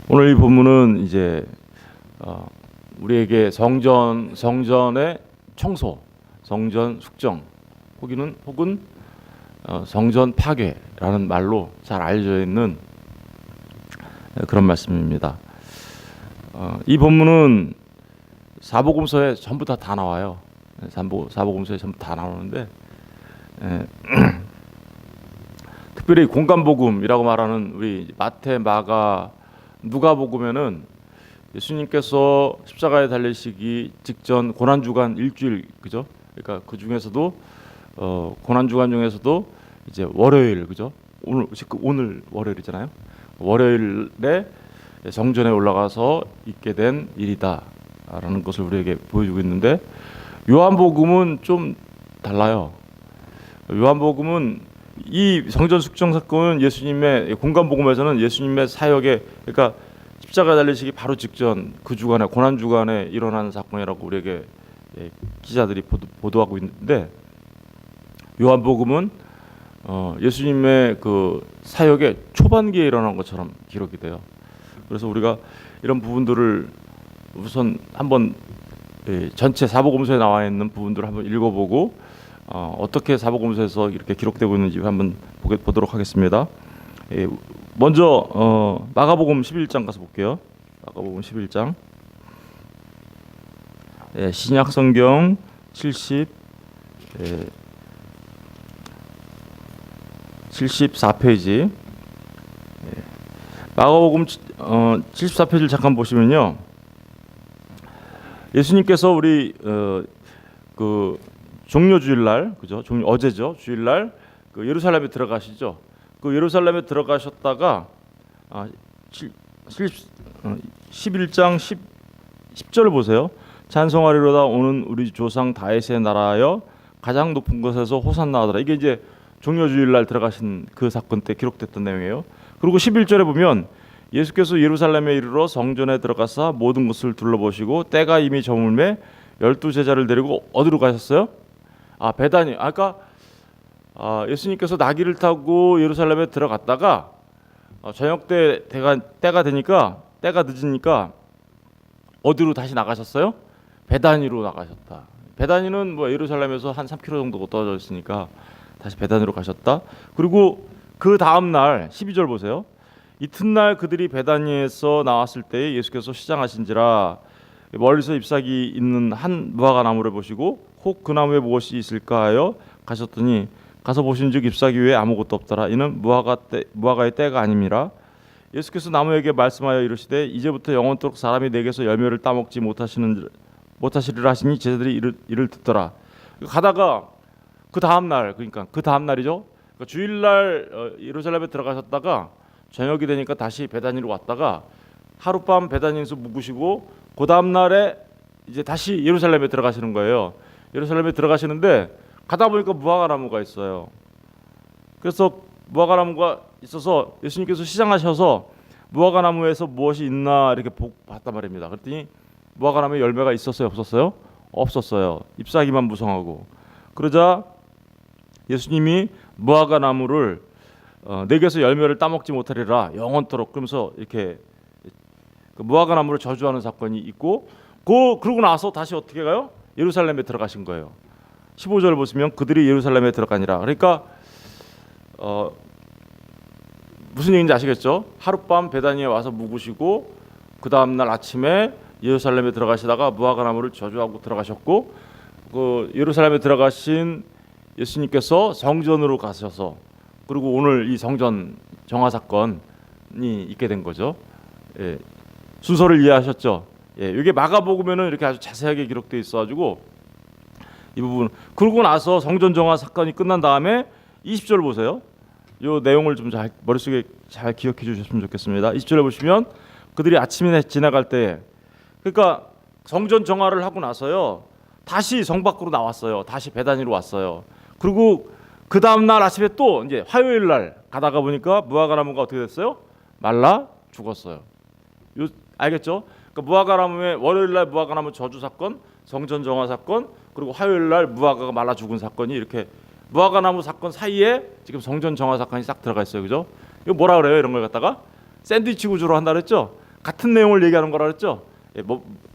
오늘 이 본문은 이제 우리에게 성전의 청소, 성전 숙정, 혹은 성전 파괴라는 말로 잘 알려져 있는 그런 말씀입니다. 이 본문은 사복음서에 전부 다 나와요. 사복음서에 전부 다 나오는데 특별히 공간복음이라고 말하는 우리 마태, 마가, 누가복음에는 예수님께서 십자가에 달리시기 직전 고난주간 일주일, 그죠? 그러니까 그 중에서도 고난주간 중에서도 이제 월요일, 그죠? 오늘 월요일이잖아요. 월요일에 성전에 올라가서 있게 된 일이다라는 것을 우리에게 보여주고 있는데, 요한복음은 좀 달라요. 요한복음은 이 성전 숙정 사건은 예수님의 공간복음에서는 예수님의 사역에, 그러니까 십자가 달리시기 바로 직전 그 주간에, 고난 주간에 일어난 사건이라고 우리에게 기자들이 보도하고 있는데, 요한복음은 예수님의 그 사역의 초반기에 일어난 것처럼 기록이 돼요. 그래서 우리가 이런 부분들을 우선 한번 전체 사복음서에 나와 있는 부분들을 한번 읽어보고 어떻게 사복음서에서 이렇게 기록되고 있는지 한번 보도록 하겠습니다. 먼저 마가복음 11장 가서 볼게요. 마가복음 11장. 신약 성경 74페이지. 마가복음 74페이지를 잠깐 보시면요, 예수님께서 우리 그 종려주일날, 그죠? 어제죠, 주일날 그 예루살렘에 들어가시죠. 그 예루살렘에 들어가셨다가 11장 10절을 보세요. 찬송하리로다 오는 우리 조상 다윗의 나라여 가장 높은 곳에서 호산나 하더라. 이게 이제 종려주일날 들어가신 그 사건 때 기록됐던 내용이에요. 그리고 11절에 보면 예수께서 예루살렘에 이르러 성전에 들어가사 모든 것을 둘러보시고 때가 이미 저물매 12제자를 데리고 어디로 가셨어요? 베다니. 아까 예수님께서 나귀를 타고 예루살렘에 들어갔다가 저녁 때가 되니까, 때가 늦으니까 어디로 다시 나가셨어요? 베다니로 나가셨다. 베다니는 뭐 예루살렘에서 한 3km 정도 떨어져 있으니까 다시 베다니로 가셨다. 그리고 그 다음 날 12절 보세요. 이튿날 그들이 베다니에서 나왔을 때 예수께서 시장하신지라 멀리서 잎사귀 있는 한 무화과 나무를 보시고 혹 그 나무에 무엇이 있을까 하여 가셨더니 가서 보신즉 잎사귀 외에 아무것도 없더라. 이는 무화과의 때가 아님이라. 예수께서 나무에게 말씀하여 이르시되 이제부터 영원토록 사람이 내게서 열매를 따먹지 못하시리라 하시니 제자들이 이를 듣더라. 가다가 그 다음 날, 그러니까 그 다음 날이죠. 그러니까 주일날 예루살렘에 들어가셨다가 저녁이 되니까 다시 베다니로 왔다가 하룻밤 베다니에서 묵으시고 그 다음 날에 이제 다시 예루살렘에 들어가시는 거예요. 예루살렘에 들어가시는데 가다 보니까 무화과 나무가 있어요. 그래서 무화과 나무가 있어서 예수님께서 시장하셔서 무화과 나무에서 무엇이 있나 이렇게 봤단 말입니다. 그랬더니 무화과 나무에 열매가 있었어요, 없었어요? 없었어요. 잎사귀만 무성하고. 그러자 예수님이 무화과 나무를 내게서 열매를 따먹지 못하리라 영원토록, 그러면서 이렇게 그 무화과 나무를 저주하는 사건이 있고, 그러고 나서 다시 어떻게 가요? 예루살렘에 들어가신 거예요. 15절을 보시면 그들이 예루살렘에 들어가니라. 그러니까 무슨 얘기인지 아시겠죠? 하룻밤 베다니에 와서 묵으시고 그 다음 날 아침에 예루살렘에 들어가시다가 무화과 나무를 저주하고 들어가셨고, 그 예루살렘에 들어가신 예수님께서 성전으로 가셔서, 그리고 오늘 이 성전 정화 사건이 있게 된 거죠. 순서를 이해하셨죠? 이게 마가복음에는 이렇게 아주 자세하게 기록되어 있어가지고 이 부분. 그러고 나서 성전 정화 사건이 끝난 다음에 20절 보세요. 이 내용을 좀 잘 머릿속에 잘 기억해 주셨으면 좋겠습니다. 20절에 보시면 그들이 아침에 지나갈 때, 그러니까 성전 정화를 하고 나서요 다시 성 밖으로 나왔어요. 다시 베다니로 왔어요. 그리고 그 다음 날 아침에 또 이제 화요일 날 가다가 보니까 무화과 나무가 어떻게 됐어요? 말라 죽었어요. 알겠죠? 그러니까 무화과 나무에 월요일 날 무화과 나무 저주 사건, 성전 정화 사건, 그리고 화요일 날 무화과가 말라 죽은 사건이 이렇게 무화과 나무 사건 사이에 지금 성전 정화 사건이 싹 들어가 있어요. 그죠? 이거 뭐라 그래요? 이런 걸 갖다가 샌드위치 구조로 한다 그랬죠. 같은 내용을 얘기하는 거라 그랬죠.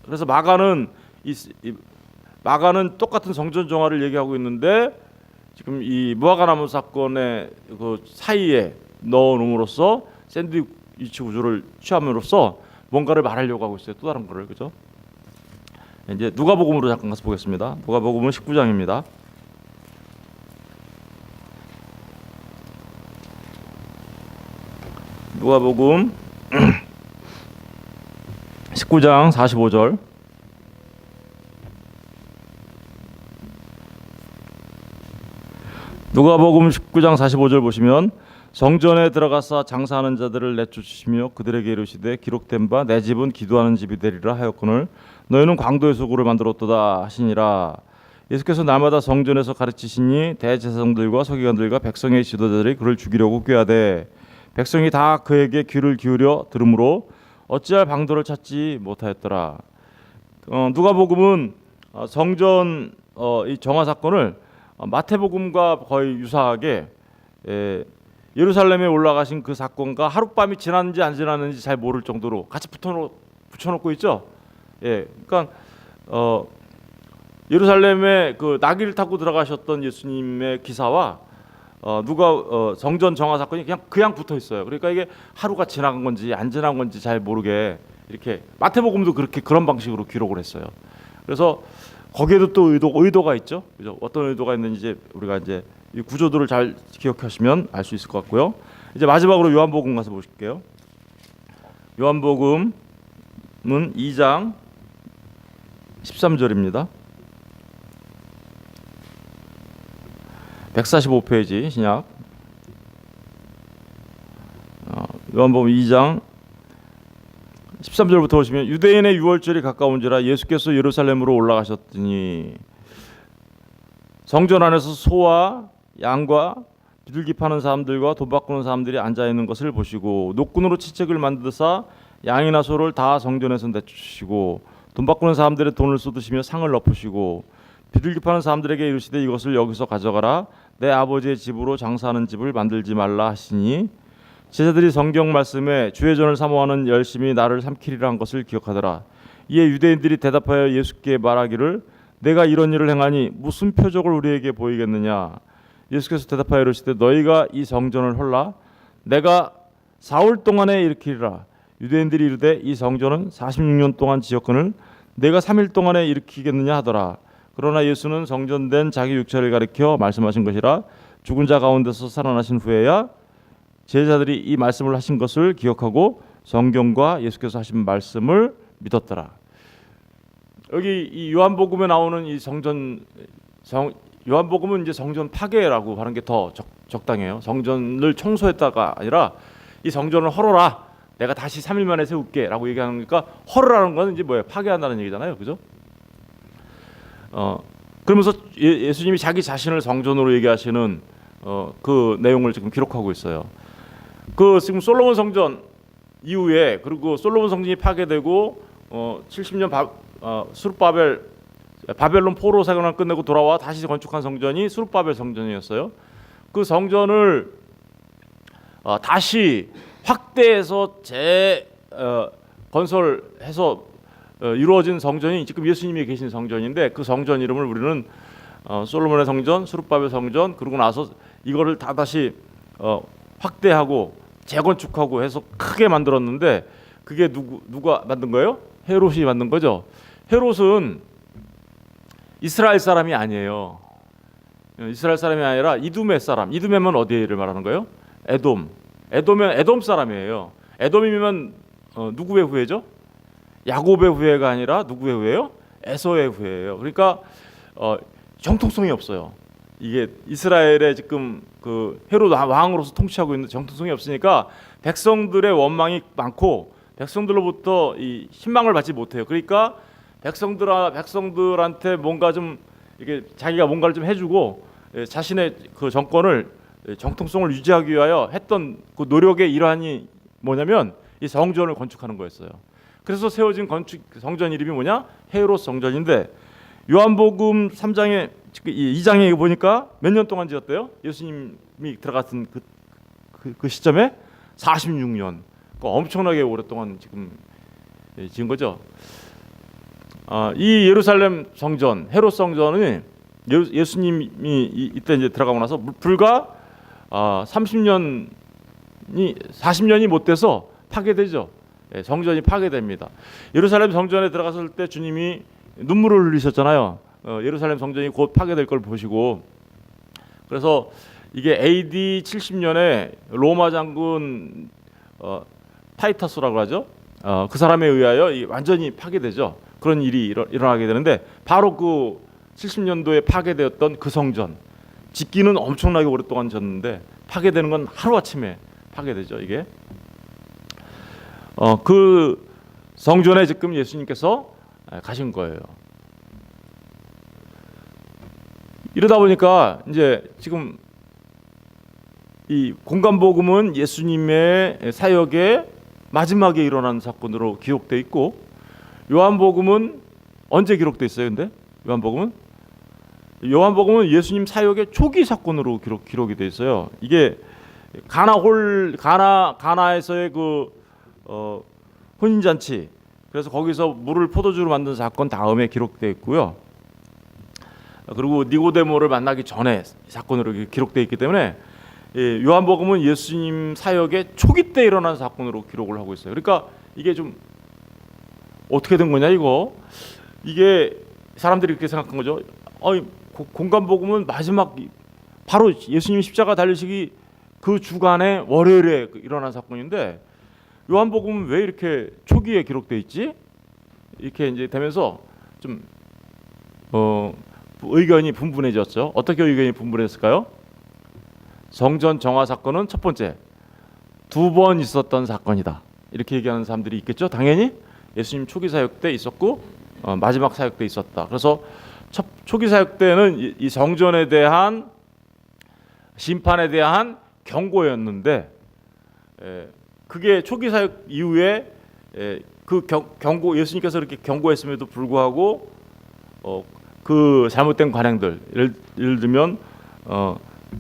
그래서 마가는 마가는 똑같은 성전 정화를 얘기하고 있는데 지금 이 무화과나무 사건의 그 사이에 넣어놓음으로써 샌드위치 구조를 취함으로써 뭔가를 말하려고 하고 있어요. 또 다른 거를, 그죠? 이제 누가복음으로 잠깐 가서 보겠습니다. 누가복음은 19장입니다. 누가복음 19장 45절. 누가복음 19장 45절 보시면 성전에 들어가사 장사하는 자들을 내쫓으시며 그들에게 이르시되 기록된 바 내 집은 기도하는 집이 되리라 하였거늘 너희는 광도의 소굴을 만들었도다 하시니라. 예수께서 날마다 성전에서 가르치시니 대제사장들과 서기관들과 백성의 지도자들이 그를 죽이려고 꾀하되 백성이 다 그에게 귀를 기울여 들으므로 어찌할 방도를 찾지 못하였더라. 누가복음은 성전 이 정화 사건을 마태복음과 거의 유사하게 예루살렘에 올라가신 그 사건과 하룻밤이 지났는지 안 지났는지 잘 모를 정도로 같이 붙여놓고 있죠. 예, 그러니까 예루살렘에 그 나귀를 타고 들어가셨던 예수님의 기사와 성전 정화 사건이 그냥 붙어 있어요. 그러니까 이게 하루가 지나간 건지 안 지나간 건지 잘 모르게 이렇게 마태복음도 그런 방식으로 기록을 했어요. 그래서 거기에도 또 의도가 있죠. 그죠? 어떤 의도가 있는지 우리가 이제 이 구조들을 잘 기억하시면 알 수 있을 것 같고요. 이제 마지막으로 요한복음 가서 보실게요. 요한복음은 2장 13절입니다. 145페이지 신약. 요한복음 2장 13절부터 보시면 유대인의 유월절이 가까운지라 예수께서 예루살렘으로 올라가셨더니 성전 안에서 소와 양과 비둘기 파는 사람들과 돈 바꾸는 사람들이 앉아 있는 것을 보시고 노끈으로 치책을 만드사 양이나 소를 다 성전에서 내쫓으시고 돈 바꾸는 사람들의 돈을 쏟으시며 상을 엎으시고 비둘기 파는 사람들에게 이르시되 이것을 여기서 가져가라 내 아버지의 집으로 장사하는 집을 만들지 말라 하시니 제자들이 성경 말씀에 주의 전을 사모하는 열심히 나를 삼키리라 한 것을 기억하더라. 이에 유대인들이 대답하여 예수께 말하기를 내가 이런 일을 행하니 무슨 표적을 우리에게 보이겠느냐. 예수께서 대답하여 이르시되 너희가 이 성전을 헐라 내가 4월 동안에 일으키리라. 유대인들이 이르되 이 성전은 46년 동안 지었거늘 내가 3일 동안에 일으키겠느냐 하더라. 그러나 예수는 성전된 자기 육체를 가리켜 말씀하신 것이라. 죽은 자 가운데서 살아나신 후에야 제자들이 이 말씀을 하신 것을 기억하고 성경과 예수께서 하신 말씀을 믿었더라. 여기 이 요한복음에 나오는 이 요한복음은 이제 성전 파괴라고 하는 게 더 적당해요. 성전을 청소했다가 아니라 이 성전을 헐어라. 내가 다시 3일 만에 세울게라고 얘기하는 거니까 헐으라는 건 이제 뭐예요? 파괴한다는 얘기잖아요, 그죠? 그러면서 예수님이 자기 자신을 성전으로 얘기하시는 그 내용을 지금 기록하고 있어요. 그 지금 솔로몬 성전 이후에 그리고 솔로몬 성전이 파괴되고 70년 바벨론 포로 사건을 끝내고 돌아와 다시 건축한 성전이 수룹바벨 성전이었어요. 그 성전을 다시 확대해서 건설해서 이루어진 성전이 지금 예수님이 계신 성전인데 그 성전 이름을 우리는 솔로몬의 성전, 수룹바벨 성전 그러고 나서 이거를 다 다시 확대하고 재건축하고 해서 크게 만들었는데 그게 누가 만든 거예요? 헤롯이 만든 거죠. 헤롯은 이스라엘 사람이 아니에요. 이스라엘 사람이 아니라 이두메 사람. 이두메면 어디를 말하는 거예요? 에돔. 에돔은 에돔 사람이에요. 에돔이면 누구의 후예죠? 야곱의 후예가 아니라 누구의 후예요? 에서의 후예예요. 그러니까 정통성이 없어요. 이게 이스라엘의 지금 그 헤롯 왕으로서 통치하고 있는 정통성이 없으니까 백성들의 원망이 많고 백성들로부터 이 희망을 받지 못해요. 그러니까 백성들한테 뭔가 좀 이게 자기가 뭔가를 좀 해주고 자신의 그 정권을 정통성을 유지하기 위하여 했던 그 노력의 일환이 뭐냐면 이 성전을 건축하는 거였어요. 그래서 세워진 성전 이름이 뭐냐? 헤롯 성전인데 요한복음 3장에 2장에 보니까 몇 년 동안 지었대요? 예수님이 들어갔던 그 시점에 46년. 그러니까 엄청나게 오랫동안 지금 지은 거죠. 이 예루살렘 성전, 헤롯 성전이 예수님이 이때 이제 들어가고 나서 불과 40년이 못 돼서 파괴되죠. 성전이 파괴됩니다. 예루살렘 성전에 들어갔을 때 주님이 눈물을 흘리셨잖아요. 예루살렘 성전이 곧 파괴될 걸 보시고. 그래서 이게 AD 70년에 로마 장군 타이터스라고 하죠. 그 사람에 의하여 완전히 파괴되죠. 그런 일이 일어나게 되는데 바로 그 70년도에 파괴되었던 그 성전, 짓기는 엄청나게 오랫동안 졌는데 파괴되는 건 하루아침에 파괴되죠. 이게 그 성전에 지금 예수님께서 가신 거예요. 이러다 보니까 이제 지금 이 공간복음은 예수님의 사역의 마지막에 일어난 사건으로 기록되어 있고, 요한복음은 언제 기록되어 있어요? 근데 요한복음은 예수님 사역의 초기 사건으로 기록이 되어 있어요. 이게 가나에서의 그 혼인잔치, 그래서 거기서 물을 포도주로 만든 사건 다음에 기록되어 있고요. 그리고 니고데모를 만나기 전에 사건으로 기록되어 있기 때문에 요한복음은 예수님 사역의 초기 때 일어난 사건으로 기록을 하고 있어요. 그러니까 이게 좀 어떻게 된 거냐 이거. 이게 사람들이 이렇게 생각한 거죠. 공간복음은 마지막 바로 예수님 십자가 달리시기 그 주간에 월요일에 일어난 사건인데 요한복음은 왜 이렇게 초기에 기록돼 있지? 이렇게 이제 되면서 좀 의견이 분분해졌죠. 어떻게 의견이 분분했을까요? 성전 정화 사건은 첫 번째, 2번 있었던 사건이다. 이렇게 얘기하는 사람들이 있겠죠. 당연히 예수님 초기 사역 때 있었고 마지막 사역 때 있었다. 그래서 초기 사역 때는 이 성전에 대한 심판에 대한 경고였는데 그게 초기 사역 이후에 그 경고, 예수님께서 이렇게 경고했음에도 불구하고 그 잘못된 관행들, 예를 들면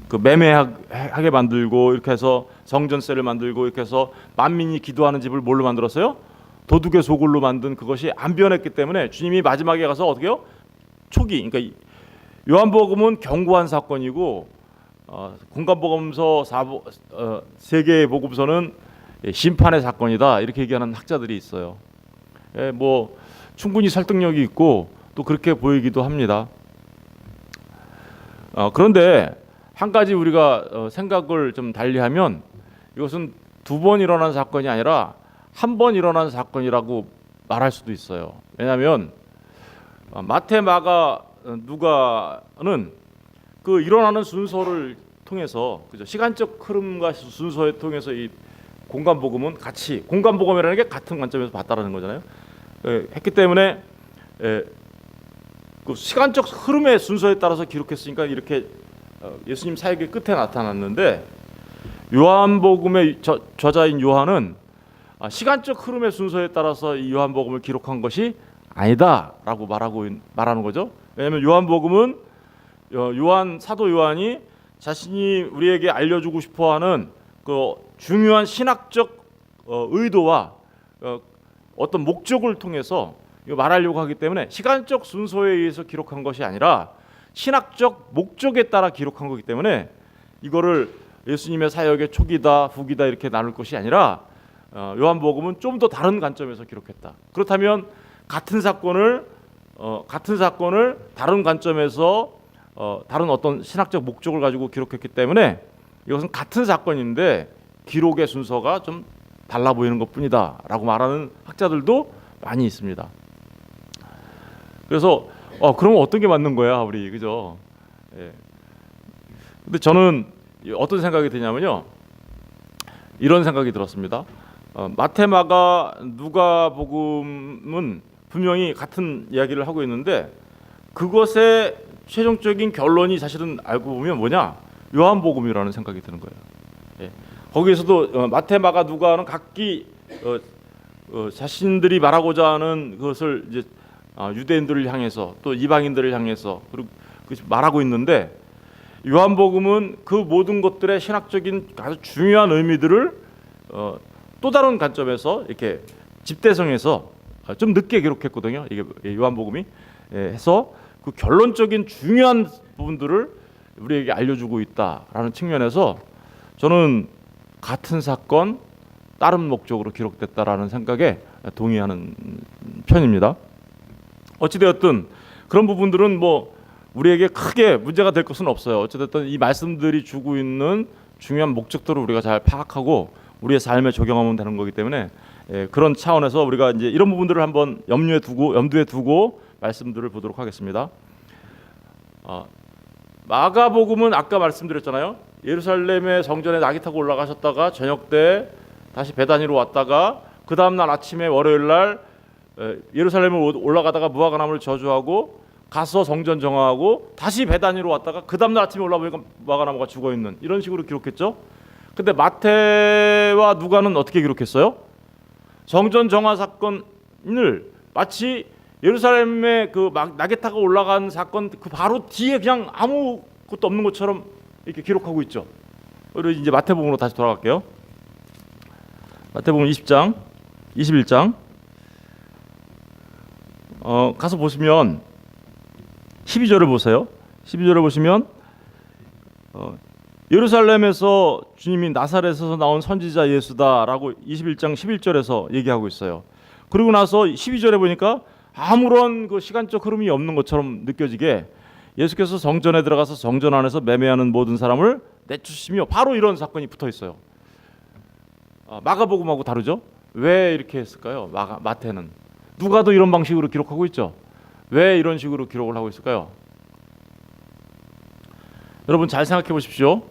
그 매매하게 만들고 이렇게 해서 성전세를 만들고 이렇게 해서 만민이 기도하는 집을 뭘로 만들었어요? 도둑의 소굴로 만든 그것이 안 변했기 때문에 주님이 마지막에 가서 어떻게 해요? 초기, 그러니까 요한복음은 경고한 사건이고 공간복음서 3개의 복음서는 심판의 사건이다. 이렇게 얘기하는 학자들이 있어요. 뭐 충분히 설득력이 있고 또 그렇게 보이기도 합니다. 그런데 한 가지 우리가 생각을 좀 달리하면 이것은 2번 일어난 사건이 아니라 한 번 일어난 사건이라고 말할 수도 있어요. 왜냐하면 마태, 마가, 누가는 그 일어나는 순서를 통해서, 그죠? 시간적 흐름과 순서에 통해서 이 공간복음은 같이, 공간복음이라는 게 같은 관점에서 봤다라는 거잖아요. 했기 때문에 그 시간적 흐름의 순서에 따라서 기록했으니까 이렇게 예수님 사역의 끝에 나타났는데, 요한복음의 저자인 요한은 시간적 흐름의 순서에 따라서 이 요한복음을 기록한 것이 아니다라고 말하는 거죠. 왜냐하면 요한복음은 사도 요한이 자신이 우리에게 알려주고 싶어하는 그 중요한 신학적 의도와 어떤 목적을 통해서 말하려고 하기 때문에 시간적 순서에 의해서 기록한 것이 아니라 신학적 목적에 따라 기록한 거기 때문에 이거를 예수님의 사역의 초기다, 후기다 이렇게 나눌 것이 아니라 요한복음은 좀 더 다른 관점에서 기록했다. 그렇다면 같은 사건을 다른 관점에서 다른 어떤 신학적 목적을 가지고 기록했기 때문에 이것은 같은 사건인데 기록의 순서가 좀 달라 보이는 것뿐이다라고 말하는 학자들도 많이 있습니다. 그래서 그러면 어떤 게 맞는 거야, 우리, 그죠? 근데 저는 어떤 생각이 드냐면요, 이런 생각이 들었습니다. 마태, 마가, 누가복음은 분명히 같은 이야기를 하고 있는데 그것의 최종적인 결론이 사실은 알고 보면 뭐냐? 요한복음이라는 생각이 드는 거예요. 거기에서도 마태, 마가, 누가는 각기 자신들이 말하고자 하는 그것을 이제 유대인들을 향해서 또 이방인들을 향해서 그리고 말하고 있는데, 요한복음은 그 모든 것들의 신학적인 아주 중요한 의미들을 또 다른 관점에서 이렇게 집대성에서 좀 늦게 기록했거든요. 이게 요한복음이 해서 그 결론적인 중요한 부분들을 우리에게 알려주고 있다라는 측면에서 저는 같은 사건 다른 목적으로 기록됐다라는 생각에 동의하는 편입니다. 어찌되었든 그런 부분들은 뭐 우리에게 크게 문제가 될 것은 없어요. 어찌됐든 이 말씀들이 주고 있는 중요한 목적들을 우리가 잘 파악하고 우리의 삶에 적용하면 되는 거기 때문에 그런 차원에서 우리가 이제 이런 부분들을 한번 염두에 두고 말씀들을 보도록 하겠습니다. 마가복음은 아까 말씀드렸잖아요. 예루살렘의 성전에 낙이 타고 올라가셨다가 저녁 때 다시 베다니로 왔다가 그 다음 날 아침에 월요일 날 예루살렘을 올라가다가 무화과나무를 저주하고 가서 성전 정화하고 다시 베다니로 왔다가 그 다음 날 아침에 올라보니까 무화과나무가 죽어 있는 이런 식으로 기록했죠. 근데 마태와 누가는 어떻게 기록했어요? 성전 정화 사건을 마치 예루살렘에 그 낙에 타고 올라간 사건 그 바로 뒤에 그냥 아무것도 없는 것처럼 이렇게 기록하고 있죠. 그리고 이제 마태복음으로 다시 돌아갈게요. 마태복음 20장, 21장 가서 보시면 12절을 보세요. 12절을 보시면 예루살렘에서 주님이 나사렛에서 나온 선지자 예수다라고 21장 11절에서 얘기하고 있어요. 그리고 나서 12절에 보니까 아무런 그 시간적 흐름이 없는 것처럼 느껴지게 예수께서 성전에 들어가서 성전 안에서 매매하는 모든 사람을 내쫓으시며 바로 이런 사건이 붙어 있어요. 마가복음하고 다르죠? 왜 이렇게 했을까요? 마태는 누가도 이런 방식으로 기록하고 있죠. 왜 이런 식으로 기록을 하고 있을까요? 여러분 잘 생각해 보십시오.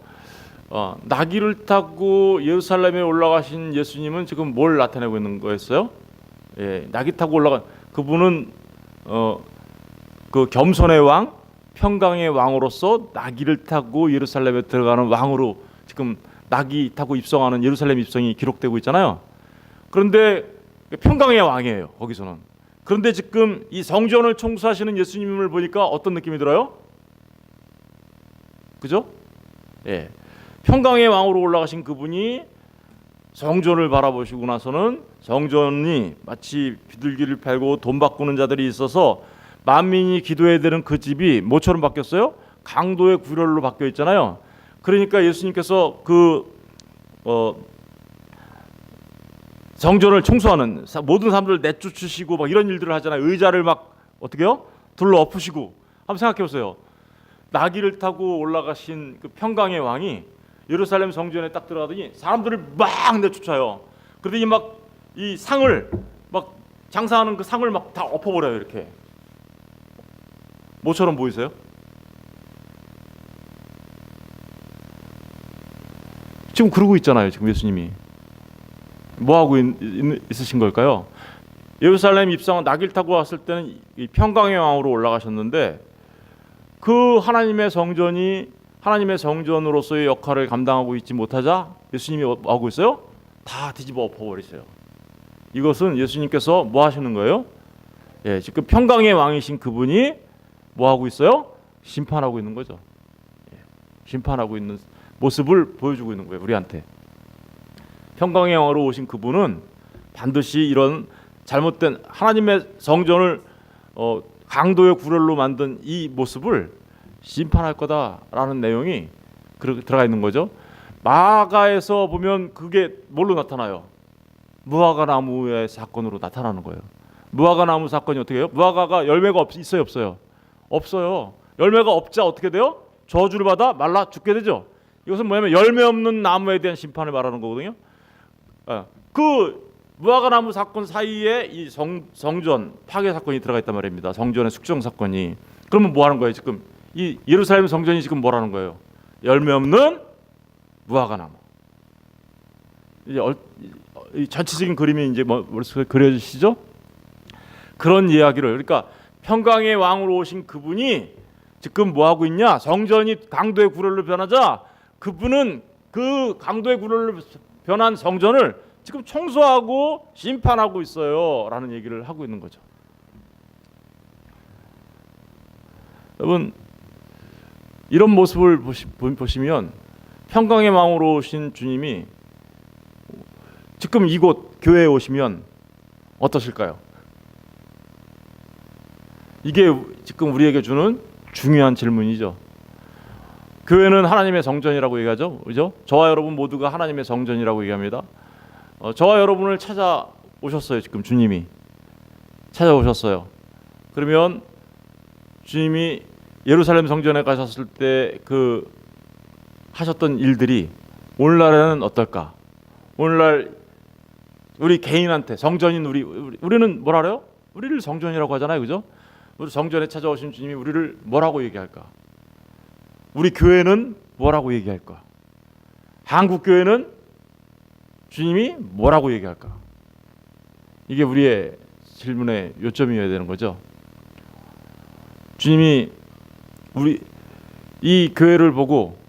나귀를 타고 예루살렘에 올라가신 예수님은 지금 뭘 나타내고 있는 거였어요? 나귀 타고 올라간 그분은 그 겸손의 왕, 평강의 왕으로서 나귀를 타고 예루살렘에 들어가는 왕으로 지금 나귀 타고 입성하는 예루살렘 입성이 기록되고 있잖아요. 그런데 평강의 왕이에요. 거기서는. 그런데 지금 이 성전을 청소하시는 예수님을 보니까 어떤 느낌이 들어요? 그죠? 평강의 왕으로 올라가신 그분이 성전을 바라보시고 나서는 성전이 마치 비둘기를 팔고 돈 바꾸는 자들이 있어서 만민이 기도해야 되는 그 집이 뭐처럼 바뀌었어요? 강도의 구렬로 바뀌어 있잖아요. 그러니까 예수님께서 그 성전을 청소하는 모든 사람들을 내쫓으시고 막 이런 일들을 하잖아요. 의자를 막 어떻게요? 둘러 엎으시고. 한번 생각해 보세요. 나귀를 타고 올라가신 그 평강의 왕이 예루살렘 성전에 딱 들어가더니 사람들을 막 내쫓아요. 그러더니 막 이 상을 막 장사하는 그 상을 막 다 엎어버려요. 이렇게. 뭐처럼 보이세요? 지금 그러고 있잖아요. 지금 예수님이 뭐 하고 있으신 걸까요? 예루살렘 입성한 나귀를 타고 왔을 때는 이 평강의 왕으로 올라가셨는데 그 하나님의 성전이 하나님의 성전으로서의 역할을 감당하고 있지 못하자 예수님이 뭐 하고 있어요? 다 뒤집어 엎어버리세요. 이것은 예수님께서 뭐 하시는 거예요? 지금 평강의 왕이신 그분이 뭐 하고 있어요? 심판하고 있는 거죠. 심판하고 있는 모습을 보여주고 있는 거예요. 우리한테. 평강의 왕으로 오신 그분은 반드시 이런 잘못된 하나님의 성전을 강도의 구렬로 만든 이 모습을 심판할 거다라는 내용이 들어가 있는 거죠. 마가에서 보면 그게 뭘로 나타나요? 무화과 나무의 사건으로 나타나는 거예요. 무화과 나무 사건이 어떻게 해요? 무화과가 열매가 있어요, 없어요? 없어요. 열매가 없자 어떻게 돼요? 저주를 받아 말라 죽게 되죠. 이것은 뭐냐면 열매 없는 나무에 대한 심판을 말하는 거거든요. 그 무화과 나무 사건 사이에 이 성전 파괴 사건이 들어가 있단 말입니다. 성전의 숙성 사건이. 그러면 뭐 하는 거예요? 지금 이 예루살렘 성전이 지금 뭐라는 거예요? 열매 없는 무화과 나무. 이제 이 전체적인 그림이 이제 머릿속에 그려지시죠? 그런 이야기를 그러니까 평강의 왕으로 오신 그분이 지금 뭐 하고 있냐? 성전이 강도의 구렬로 변하자 그분은 그 강도의 구렬로 변한 성전을 지금 청소하고 심판하고 있어요라는 얘기를 하고 있는 거죠. 여러분 이런 모습을 보시면 평강의 왕으로 오신 주님이 지금 이곳 교회에 오시면 어떠실까요? 이게 지금 우리에게 주는 중요한 질문이죠. 교회는 하나님의 성전이라고 얘기하죠, 그죠? 저와 여러분 모두가 하나님의 성전이라고 얘기합니다. 저와 여러분을 찾아오셨어요. 지금 주님이 찾아오셨어요. 그러면 주님이 예루살렘 성전에 가셨을 때 그 하셨던 일들이 오늘날에는 어떨까? 오늘날 우리 개인한테 성전인 우리는 뭐라 그래요? 우리를 성전이라고 하잖아요, 그죠? 우리 성전에 찾아오신 주님이 우리를 뭐라고 얘기할까? 우리 교회는 뭐라고 얘기할까? 한국 교회는 주님이 뭐라고 얘기할까? 이게 우리의 질문의 요점이어야 되는 거죠. 주님이 우리 이 교회를 보고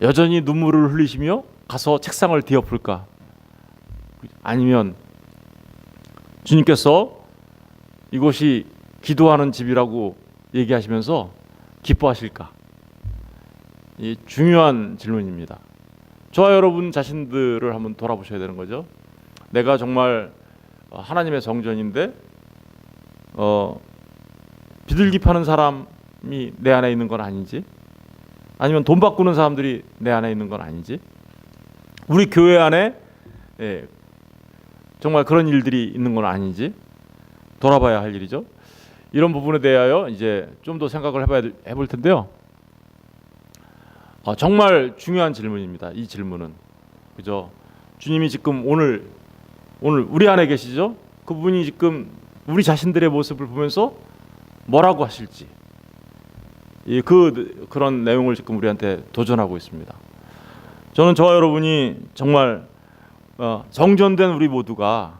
여전히 눈물을 흘리시며 가서 책상을 뒤엎을까? 아니면 주님께서 이곳이 기도하는 집이라고 얘기하시면서 기뻐하실까? 이 중요한 질문입니다. 저와 여러분 자신들을 한번 돌아보셔야 되는 거죠. 내가 정말 하나님의 성전인데 비둘기 파는 사람이 내 안에 있는 건 아닌지, 아니면 돈 바꾸는 사람들이 내 안에 있는 건 아닌지, 우리 교회 안에 정말 그런 일들이 있는 건 아닌지 돌아봐야 할 일이죠. 이런 부분에 대하여 이제 좀 더 생각을 해볼 텐데요. 정말 중요한 질문입니다. 이 질문은, 그죠? 주님이 지금 오늘 우리 안에 계시죠? 그분이 지금 우리 자신들의 모습을 보면서 뭐라고 하실지, 그런 내용을 지금 우리한테 도전하고 있습니다. 저는 저와 여러분이 정말 성전된 우리 모두가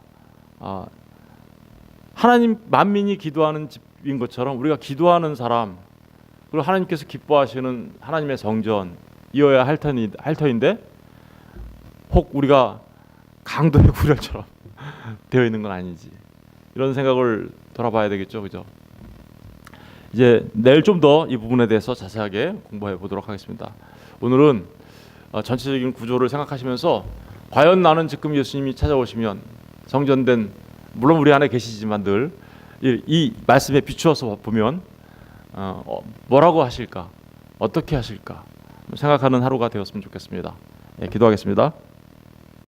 하나님 만민이 기도하는 집인 것처럼 우리가 기도하는 사람, 그리고 하나님께서 기뻐하시는 하나님의 성전이어야 할 터인데 혹 우리가 강도의 구렬처럼 되어 있는 건 아닌지, 이런 생각을 돌아봐야 되겠죠, 그죠? 이제 내일 좀 더 이 부분에 대해서 자세하게 공부해 보도록 하겠습니다. 오늘은 전체적인 구조를 생각하시면서 과연 나는 지금 예수님이 찾아오시면 성전된, 물론 우리 안에 계시지만 늘 이 말씀에 비추어서 보면 뭐라고 하실까, 어떻게 하실까 생각하는 하루가 되었으면 좋겠습니다. 기도하겠습니다.